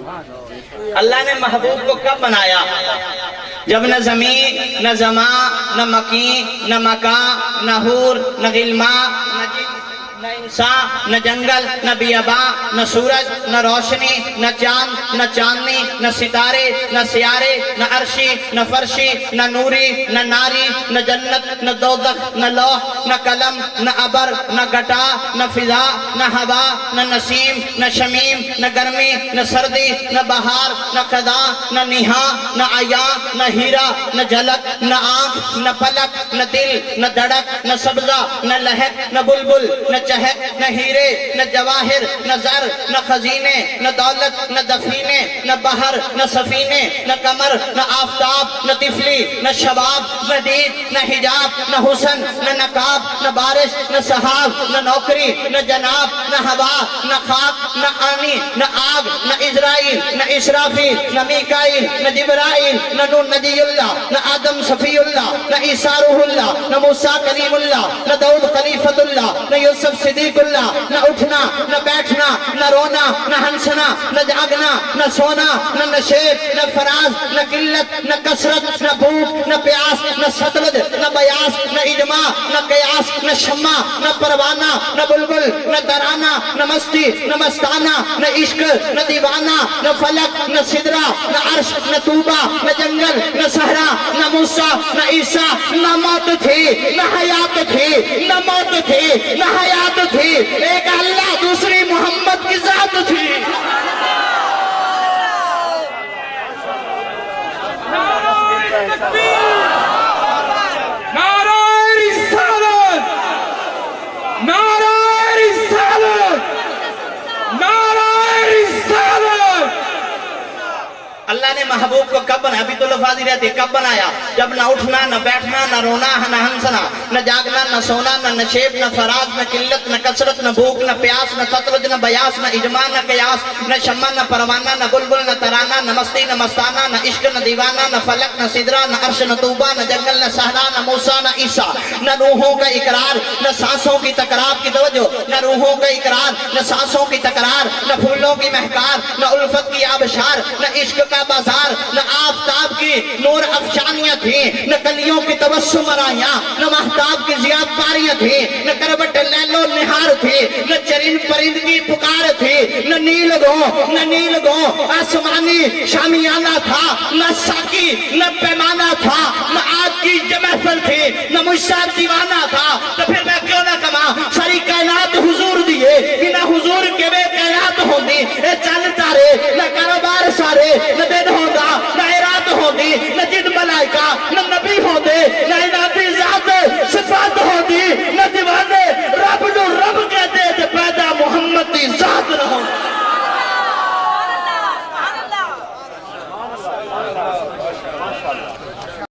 اللہ نے محبوب کو کب بنایا؟ جب نہ زمین نہ زمان نہ مکین نہ مکان نہ حور نہ غلمان نہ جن نہ انسان نہ جنگل نہ بیاباں نہ سورج نہ روشنی نہ چاند نہ چاندنی نہ ستارے نہ سیارے نہ عرشی نہ فرشی نہ نوری نہ ناری نہ جنت نہ دوزخ نہ لوح نہ قلم نہ ابر نہ گٹا نہ فضا نہ ہوا نہ نسیم نہ شمیم نہ گرمی نہ سردی نہ بہار نہ خزاں نہ نہاں نہ عیاں نہ ہیرا نہ جھلک نہ آنکھ نہ پلک نہ دل نہ دھڑک نہ سبزہ نہ لہک نہ بلبل نہ چہک نہ ہیرے نہ جواہر نہ زر نہ خزینے نہ دولت نہ دفینے نہ بحر نہ سفینے نہ قمر نہ آفتاب نہ طفلی نہ شباب نہ دید نہ حجاب نہ حسن نہ نقاب نہ بارش نہ سحاب نہ نوکری نہ جناب نہ ہوا نہ خاک نہ آنی نہ آگ نہ اسرائیل نہ اسرافیل نہ میکائیل نہ جبرائیل نہ نوح نبی اللہ نہ آدم صفی اللہ نہ عیسیٰ روح اللہ نہ موسیٰ کلیم اللہ نہ داؤد خلیفۃ اللہ نہ یوسف صدیق اللہ نہ اٹھنا نہ بیٹھنا نہ رونا نہ ہنسنا نہ جاگنا نہ سونا نہ نشیب نہ فراز نہ قلت نہ کثرت نہ بھوک نہ پیاس نہ سطلج نہ بیاس نہ اجماع نہ قیاس نہ شمع نہ پروانہ نہ بلبل نہ ترانہ نہ مستی نہ مستانہ نہ عشق نہ دیوانہ نہ فلک نہ سدرہ نہ عرش نہ طوبہ نہ جنگل نہ صحرا نہ موسیٰ نہ عیسیٰ نہ موت تھی نہ حیات تھی نہ موت تھی نہ حیات تھی، ایک اللہ دوسری محمد کی ذات تھی۔ نعرہ رسالت، نعرہ رسالت، نعرہ رسالت۔ اللہ نے محبوب کو کب بنایا؟ ابھی تو لفاظ ہی رہتے کب بنایا؟ جب نہ اٹھنا نہ بیٹھنا نہ رونا نہ ہنسنا نہ جاگنا نہ سونا نہ نشیب نہ فراز نہ قلت نہ کثرت نہ بھوک نہ پیاس نہ سطلج نہ بیاس نہ اجماع نہ قیاس نہ شمع نہ پروانہ نہ بلبل نہ ترانہ نہ مستی نہ مستانہ نہ عشق نہ دیوانہ نہ فلک نہ سدرہ نہ عرش نہ طوبہ نہ جنگل نہ صحرا نہ موسیٰ نہ عیسیٰ نہ روحوں کا اقرار نہ سانسوں کی تکرار کی توجہ نہ روحوں کا اقرار نہ سانسوں کی تکرار نہ پھولوں کی مہکار نہ الفت کی آبشار نہ عشق کا بازار نہ آفتاب کی نور افشانیاں تھیں نہ کلیوں کی تبسم آرائیاں نہ مہتاب کی زیاد پاریاں تھیں نہ کروٹ لیل و نہار تھی نہ چرند پرند کی پکار تھی نہ نیل گو آسمانی شامیانہ تھا نہ ساکی نہ پیمانہ تھا نہ آگ کی محفل تھی نہ مجھ سے دیوانہ تھا تو پھر میں کیوں نہ کما ساری کائنات حضور